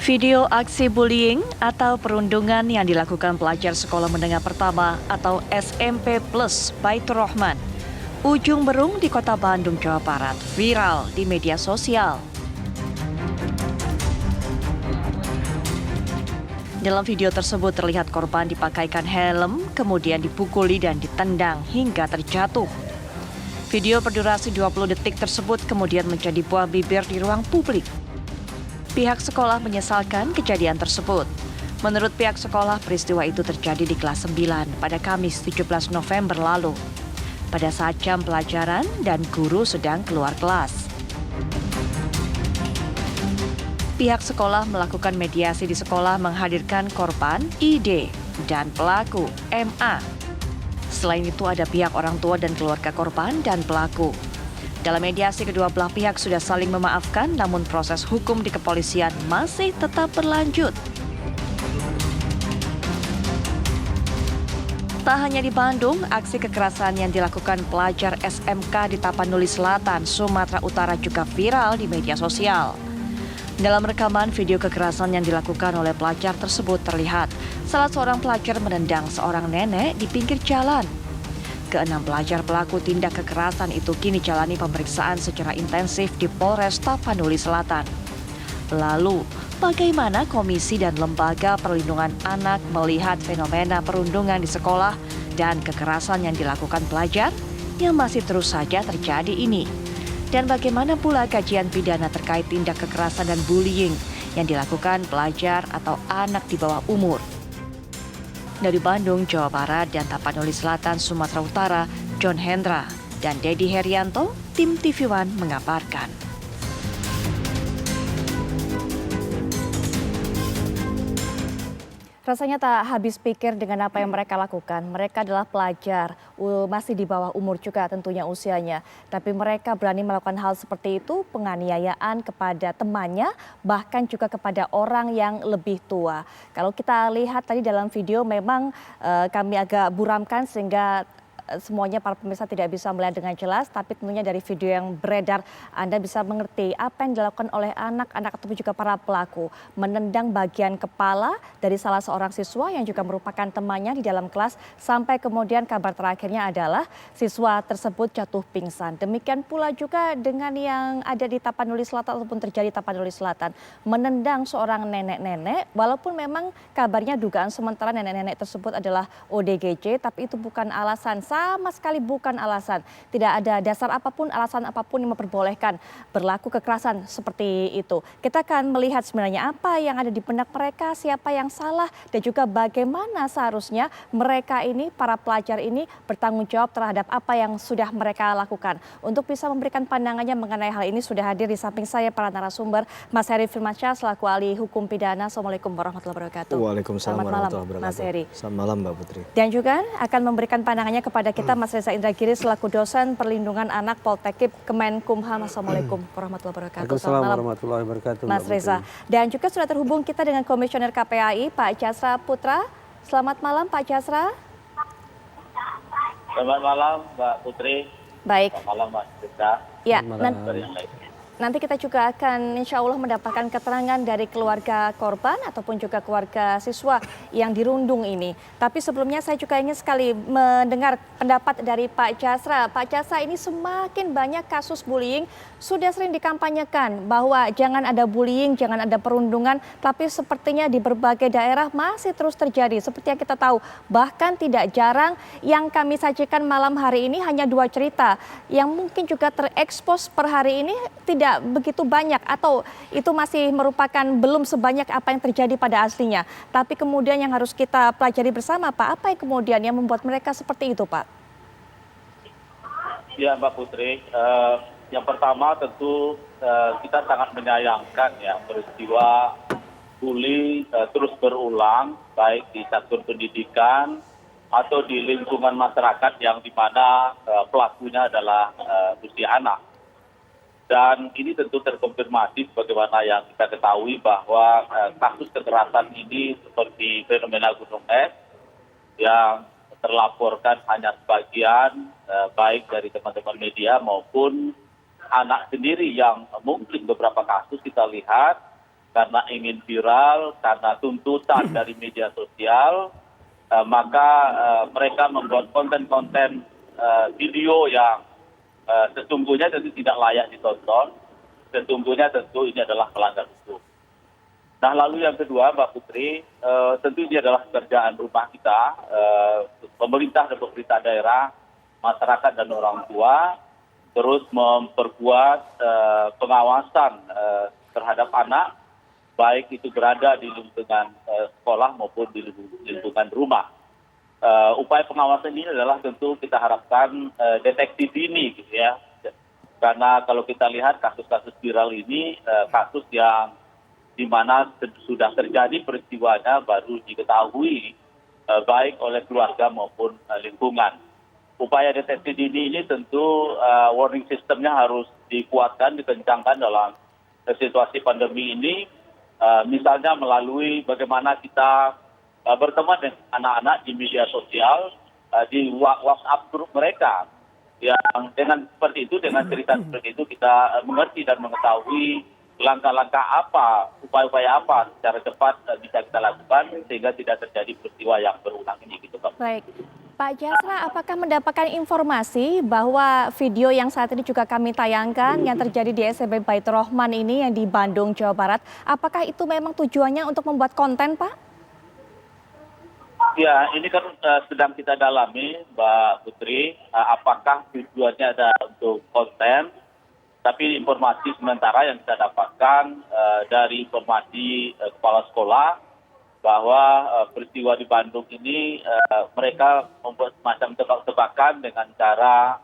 Video aksi bullying atau perundungan yang dilakukan pelajar sekolah menengah pertama atau SMP Plus Baitur Rahman, Ujung Berung di Kota Bandung, Jawa Barat, viral di media sosial. Dalam video tersebut terlihat korban dipakaikan helm, kemudian dipukuli dan ditendang hingga terjatuh. Video berdurasi 20 detik tersebut kemudian menjadi buah bibir di ruang publik. Pihak sekolah menyesalkan kejadian tersebut. Menurut pihak sekolah, peristiwa itu terjadi di kelas 9 pada Kamis 17 November lalu, pada saat jam pelajaran dan guru sedang keluar kelas. Pihak sekolah melakukan mediasi di sekolah menghadirkan korban ID dan pelaku MA. Selain itu ada pihak orang tua dan keluarga korban dan pelaku. Dalam mediasi kedua belah pihak sudah saling memaafkan, namun proses hukum di kepolisian masih tetap berlanjut. Tak hanya di Bandung, aksi kekerasan yang dilakukan pelajar SMK di Tapanuli Selatan, Sumatera Utara juga viral di media sosial. Dalam rekaman video kekerasan yang dilakukan oleh pelajar tersebut terlihat salah seorang pelajar menendang seorang nenek di pinggir jalan. Keenam pelajar pelaku tindak kekerasan itu kini jalani pemeriksaan secara intensif di Polres Tapanuli Selatan. Lalu, bagaimana komisi dan lembaga perlindungan anak melihat fenomena perundungan di sekolah dan kekerasan yang dilakukan pelajar yang masih terus saja terjadi ini? Dan bagaimana pula kajian pidana terkait tindak kekerasan dan bullying yang dilakukan pelajar atau anak di bawah umur? Dari Bandung, Jawa Barat dan Tapanuli Selatan, Sumatera Utara, John Hendra dan Dedi Herianto, tim TV One mengabarkan. Rasanya tak habis pikir dengan apa yang mereka lakukan. Mereka adalah pelajar, masih di bawah umur juga tentunya usianya. Tapi mereka berani melakukan hal seperti itu, penganiayaan kepada temannya, bahkan juga kepada orang yang lebih tua. Kalau kita lihat tadi dalam video memang kami agak buramkan sehingga semuanya para pemirsa tidak bisa melihat dengan jelas, tapi tentunya dari video yang beredar Anda bisa mengerti apa yang dilakukan oleh anak-anak ataupun juga para pelaku. Menendang bagian kepala dari salah seorang siswa yang juga merupakan temannya di dalam kelas, sampai kemudian kabar terakhirnya adalah siswa tersebut jatuh pingsan. Demikian pula juga dengan yang ada di Tapanuli Selatan ataupun terjadi di Tapanuli Selatan. Menendang seorang nenek-nenek, walaupun memang kabarnya dugaan sementara nenek-nenek tersebut adalah ODGJ, tapi itu bukan alasan, sama sekali bukan alasan. Tidak ada dasar apapun, alasan apapun yang memperbolehkan berlaku kekerasan seperti itu. Kita akan melihat sebenarnya apa yang ada di benak mereka, siapa yang salah, dan juga bagaimana seharusnya mereka ini, para pelajar ini bertanggung jawab terhadap apa yang sudah mereka lakukan. Untuk bisa memberikan pandangannya mengenai hal ini sudah hadir di samping saya para narasumber, Mas Heri Firmansyah selaku ahli hukum pidana. Assalamualaikum warahmatullahi wabarakatuh. Waalaikumsalam warahmatullahi wabarakatuh. Mas Heri. Selamat malam Mbak Putri. Dan juga akan memberikan pandangannya kepada kita Mas Reza Indragiri selaku dosen perlindungan anak Poltekkip Kemenkumham. Assalamualaikum warahmatullahi wabarakatuh. Waalaikumsalam warahmatullahi wabarakatuh. Mas Reza. Dan juga sudah terhubung kita dengan Komisioner KPAI Pak Jasra Putra. Selamat malam Pak Jasra. Selamat malam Mbak Putri. Baik. Selamat malam Mbak Reza. Ya, Nanti kita juga akan insya Allah mendapatkan keterangan dari keluarga korban ataupun juga keluarga siswa yang dirundung ini. Tapi sebelumnya saya juga ingin sekali mendengar pendapat dari Pak Jasra. Pak Jasra, ini semakin banyak kasus bullying, sudah sering dikampanyekan bahwa jangan ada bullying, jangan ada perundungan, tapi sepertinya di berbagai daerah masih terus terjadi. Seperti yang kita tahu, bahkan tidak jarang yang kami sajikan malam hari ini hanya 2 cerita yang mungkin juga terekspos per hari ini tidak begitu banyak atau itu masih merupakan belum sebanyak apa yang terjadi pada aslinya. Tapi kemudian yang harus kita pelajari bersama Pak, apa yang kemudian yang membuat mereka seperti itu Pak? Ya Mbak Putri, yang pertama tentu kita sangat menyayangkan ya peristiwa bully terus berulang baik di satuan pendidikan atau di lingkungan masyarakat yang di mana pelakunya adalah usia anak. Dan ini tentu terkonfirmasi sebagaimana yang kita ketahui bahwa kasus kekerasan ini seperti fenomena gunung es yang terlaporkan hanya sebagian baik dari teman-teman media maupun anak sendiri yang mungkin beberapa kasus kita lihat karena ingin viral, karena tuntutan dari media sosial, maka mereka membuat konten-konten video yang sesungguhnya tentu tidak layak ditonton, sesungguhnya tentu ini adalah melanggar hukum. Nah, lalu yang kedua, Mbak Putri, tentu ini adalah pekerjaan rumah kita, pemerintah dan pemerintah daerah, masyarakat dan orang tua, terus memperkuat pengawasan terhadap anak, baik itu berada di lingkungan sekolah maupun di lingkungan rumah. Upaya pengawasan ini adalah tentu kita harapkan deteksi dini, gitu ya. Karena kalau kita lihat kasus-kasus viral ini, kasus yang di mana sudah terjadi peristiwanya baru diketahui baik oleh keluarga maupun lingkungan. Upaya deteksi dini ini tentu warning systemnya harus dikuatkan, dikencangkan dalam situasi pandemi ini, misalnya melalui bagaimana kita berteman dengan anak-anak di media sosial, di WhatsApp grup mereka. Yang dengan seperti itu, dengan cerita seperti itu kita mengerti dan mengetahui langkah-langkah apa, upaya-upaya apa secara cepat bisa kita lakukan sehingga tidak terjadi peristiwa yang berulang ini, gitu, Pak. Baik. Pak Jasra, apakah mendapatkan informasi bahwa video yang saat ini juga kami tayangkan yang terjadi di SMP Baitur Rahman ini yang di Bandung, Jawa Barat, apakah itu memang tujuannya untuk membuat konten, Pak? Ya, ini kan sedang kita dalami, Mbak Putri, apakah tujuannya ada untuk konten, tapi informasi sementara yang kita dapatkan dari informasi kepala sekolah, bahwa peristiwa di Bandung ini mereka membuat semacam tebak-tebakan dengan cara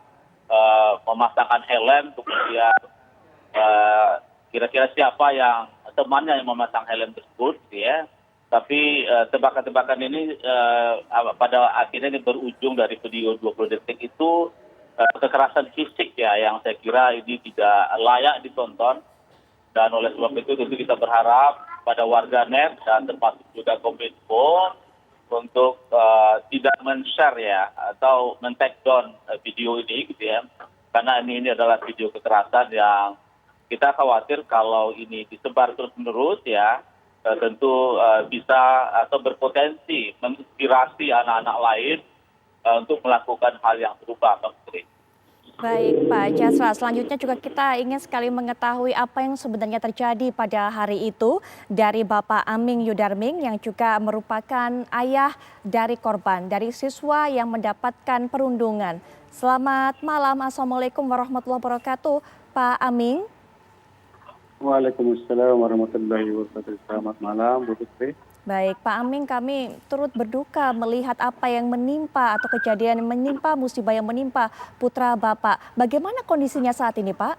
memasangkan helm, kemudian kira-kira siapa yang temannya yang memasang helm tersebut, gitu ya. Tapi tebakan-tebakan ini pada akhirnya ini berujung dari video 20 detik itu kekerasan fisik, ya, yang saya kira ini tidak layak ditonton. Dan oleh sebab itu tentu kita berharap pada warganet dan termasuk juga Kominfo untuk tidak men-share, ya, atau men-take down video ini, gitu ya. Karena ini adalah video kekerasan yang kita khawatir kalau ini disebar terus-menerus, ya, tentu bisa atau berpotensi menginspirasi anak-anak lain untuk melakukan hal yang serupa, Pak Putri. Baik, Pak Jasra. Selanjutnya juga kita ingin sekali mengetahui apa yang sebenarnya terjadi pada hari itu dari Bapak Aming Yudarming yang juga merupakan ayah dari korban, dari siswa yang mendapatkan perundungan. Selamat malam, Assalamualaikum warahmatullahi wabarakatuh, Pak Aming. Waalaikumsalam warahmatullahi wabarakatuh. Selamat malam, Bu Putri. Baik, Pak Aming, kami turut berduka melihat apa yang menimpa atau kejadian yang menimpa, musibah yang menimpa putra Bapak. Bagaimana kondisinya saat ini, Pak?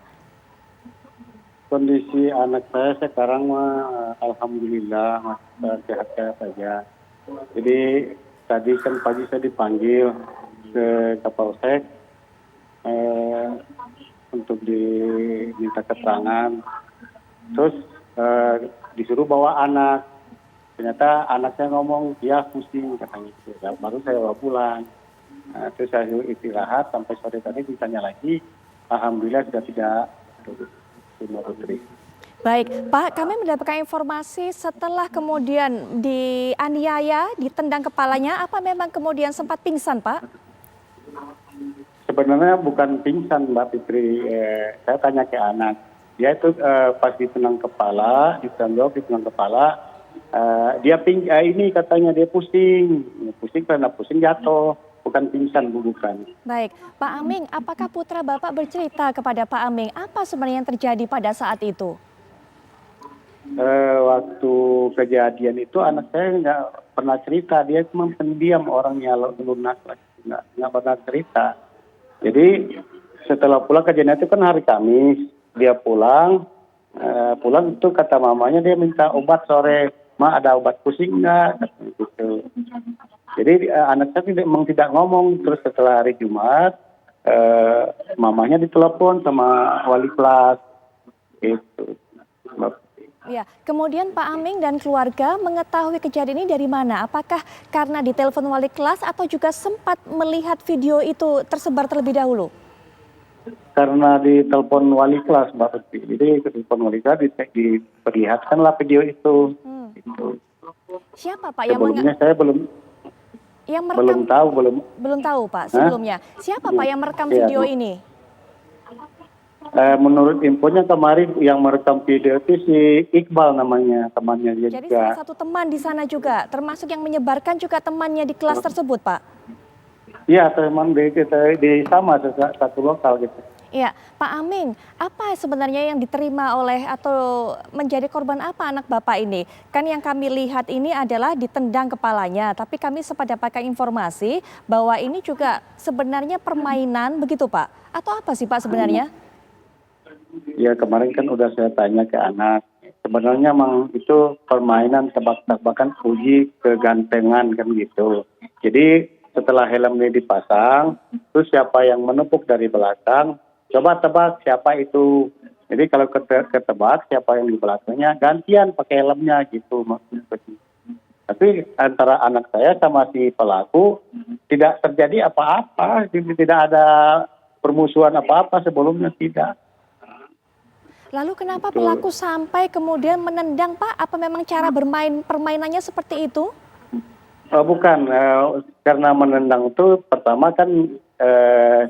Kondisi anak saya sekarang alhamdulillah masih sehat-sehat saja. Jadi tadi kan pagi saya dipanggil ke Kapolsek untuk diminta keterangan. Terus disuruh bawa anak. Ternyata anak saya ngomong, dia pusing katanya gitu. Baru saya bawa pulang. Terus saya istirahat sampai sore tadi ditanya lagi. Alhamdulillah sudah tidak. Putri. Baik, Pak, kami mendapatkan informasi setelah kemudian dianiaya, ditendang kepalanya, apa memang kemudian sempat pingsan, Pak? Sebenarnya bukan pingsan, Mbak Fitri. Saya tanya ke anak. Dia itu pas ditendang kepala, ditendang kepala, dia ini katanya dia pusing karena pusing jatuh, bukan pingsan, bukan. Baik, Pak Aming, apakah putra Bapak bercerita kepada Pak Aming apa sebenarnya yang terjadi pada saat itu? Waktu kejadian itu anak saya nggak pernah cerita, dia cuma pendiam orangnya, lunak, nggak pernah cerita. Jadi setelah pulang kejadian itu kan hari Kamis, dia pulang itu kata mamanya dia minta obat sore. Ma, ada obat pusing nggak? Gitu. Jadi anak saya memang tidak ngomong. Terus setelah hari Jumat, mamanya ditelepon sama wali kelas. Gitu. Ya, kemudian Pak Aming dan keluarga mengetahui kejadian ini dari mana? Apakah karena ditelepon wali kelas atau juga sempat melihat video itu tersebar terlebih dahulu? karena di telepon wali kelas Mbak Putri. Jadi ke telepon wali kelas diperlihatkanlah video itu. Gitu. Siapa Pak yang Sebelumnya saya belum merekam? tahu, Belum tahu Pak sebelumnya. Siapa Pak yang merekam Iya. video ini? Menurut infonya kemarin yang merekam video itu si Iqbal namanya, temannya dia Jadi juga. salah satu teman di sana juga, termasuk yang menyebarkan juga temannya di kelas tersebut Pak? Iya, teman di sama satu lokal gitu. Iya, Pak Aming, apa sebenarnya yang diterima oleh atau menjadi korban apa anak Bapak ini? Kan yang kami lihat ini adalah ditendang kepalanya, tapi kami sempat dapatkan informasi bahwa ini juga sebenarnya permainan begitu Pak? Atau apa sih Pak sebenarnya? Ya kemarin kan udah saya tanya ke anak. Sebenarnya memang itu permainan tebak-tebakan uji kegantengan kan gitu. Jadi setelah helm ini dipasang, terus siapa yang menepuk dari belakang, coba tebak siapa itu. Jadi kalau ketebak siapa yang di belakangnya, gantian pakai helmnya gitu maksudnya. Tapi antara anak saya sama si pelaku tidak terjadi apa-apa, tidak ada permusuhan apa-apa sebelumnya, tidak. Lalu kenapa pelaku sampai kemudian menendang Pak? Apa memang cara permainannya seperti itu? Bukan, karena menendang itu pertama kan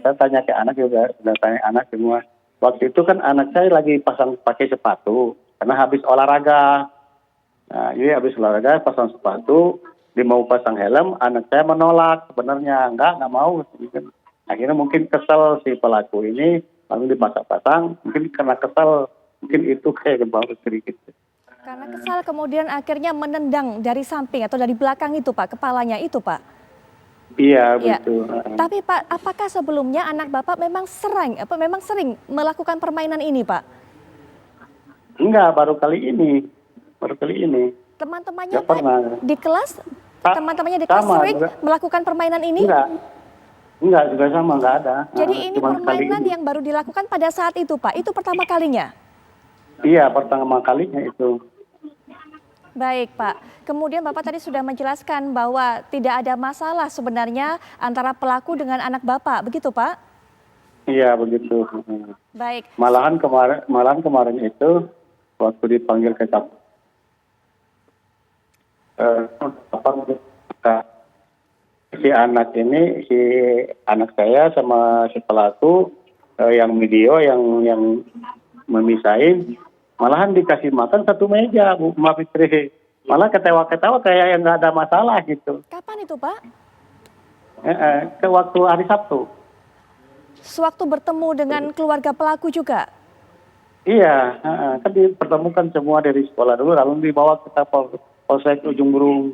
saya tanya ke anak juga, sudah tanya anak semua. Waktu itu kan anak saya lagi pakai sepatu karena habis olahraga. Nah, jadi habis olahraga pasang sepatu, dia mau pasang helm, anak saya menolak sebenarnya, enggak mau. Akhirnya mungkin kesel si pelaku ini, lalu dipasang-pasang, mungkin karena kesel, mungkin itu kayak gebau sedikit. Karena kesal kemudian akhirnya menendang dari samping atau dari belakang itu Pak, kepalanya itu Pak? Iya, Ya. betul. Tapi Pak, apakah sebelumnya anak Bapak memang sering melakukan permainan ini Pak? Enggak, baru kali ini. Teman-temannya Nggak pernah. Pak di kelas, teman-temannya di kelas Sama, sering juga. melakukan permainan ini? Enggak juga sama, enggak ada. Jadi ini Cuman kali permainan ini. yang baru dilakukan pada saat itu Pak, itu pertama kalinya? Iya, pertama kalinya itu. Baik Pak, kemudian Bapak tadi sudah menjelaskan bahwa tidak ada masalah sebenarnya antara pelaku dengan anak Bapak, begitu Pak? Iya, begitu. Baik. Malahan kemarin itu waktu dipanggil ke si anak saya sama si pelaku yang video yang memisahin, malahan dikasih makan satu meja, Bu Fitri. Malah ketawa-ketawa kayak yang nggak ada masalah gitu. Kapan itu Pak? Ke waktu hari Sabtu. Sewaktu bertemu dengan keluarga pelaku juga? Iya, kan dipertemukan semua dari sekolah dulu, lalu dibawa ke Polsek Ujung Berung.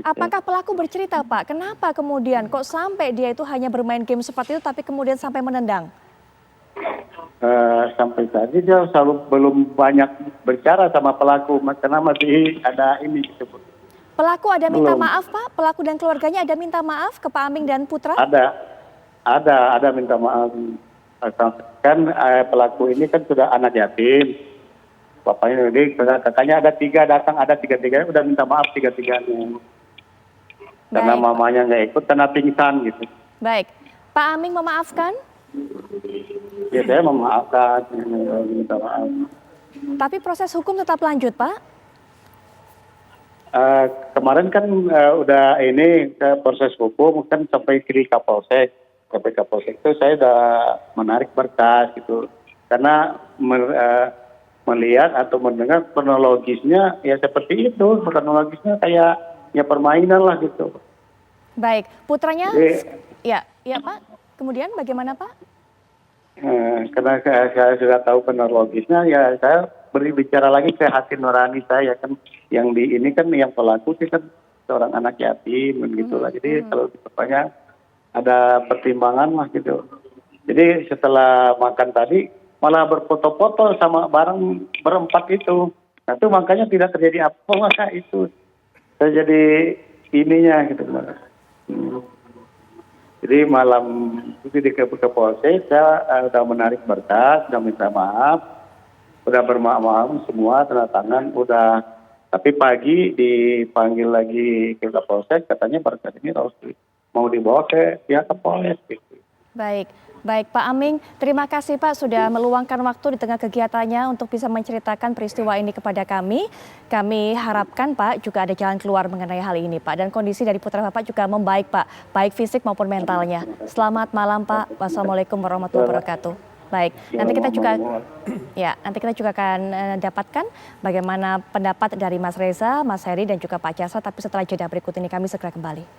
Apakah pelaku bercerita Pak, kenapa kemudian kok sampai dia itu hanya bermain game seperti itu tapi kemudian sampai menendang? Sampai tadi dia belum banyak bicara sama pelaku, karena masih ada ini gitu. Pelaku ada minta Belum. maaf Pak? Pelaku dan keluarganya ada minta maaf ke Pak Aming dan Putra? Ada minta maaf. Kan pelaku ini kan sudah anak yatim. Bapaknya ini, kakaknya ada 3 datang, ada 3-3 udah minta maaf 3-3-nya. Karena Baik, mamanya nggak ikut karena pingsan gitu. Baik, Pak Aming memaafkan? Ya saya memaafkan, minta maaf. Tapi proses hukum tetap lanjut Pak? Kemarin kan udah ini proses hukum kan sampai ke Kapolsek. Sampai Kapolsek itu saya udah menarik berkas gitu. Karena melihat atau mendengar kronologisnya ya seperti itu. Kronologisnya kayak ya permainan lah gitu. Baik, putranya? Jadi, ya Pak. Kemudian bagaimana Pak? Karena saya sudah tahu kronologisnya, ya saya berbicara lagi ke hati nurani saya kan, yang di ini kan yang pelaku sih kan seorang anak yatim gitu lah. Jadi kalau ditanya ada pertimbangan lah gitu. Jadi setelah makan tadi malah berfoto-foto sama bareng berempat itu. Nah itu makanya tidak terjadi apa maka itu terjadi ininya gitu. Jadi malam itu di Polsek saya sudah menarik berkas, sudah minta maaf, sudah bermaaf semua, tanda tangan, udah. Tapi pagi dipanggil lagi ke Polsek, katanya berkas ini harus mau dibawa ke pihak Polres gitu. Baik, baik Pak Aming, terima kasih Pak sudah meluangkan waktu di tengah kegiatannya untuk bisa menceritakan peristiwa ini kepada kami. Kami harapkan Pak juga ada jalan keluar mengenai hal ini Pak. Dan kondisi dari putra Bapak juga membaik Pak, baik fisik maupun mentalnya. Selamat malam Pak, wassalamualaikum warahmatullahi wabarakatuh. Baik, nanti kita juga akan dapatkan bagaimana pendapat dari Mas Reza, Mas Heri dan juga Pak Jasa. Tapi setelah jeda berikut ini kami segera kembali.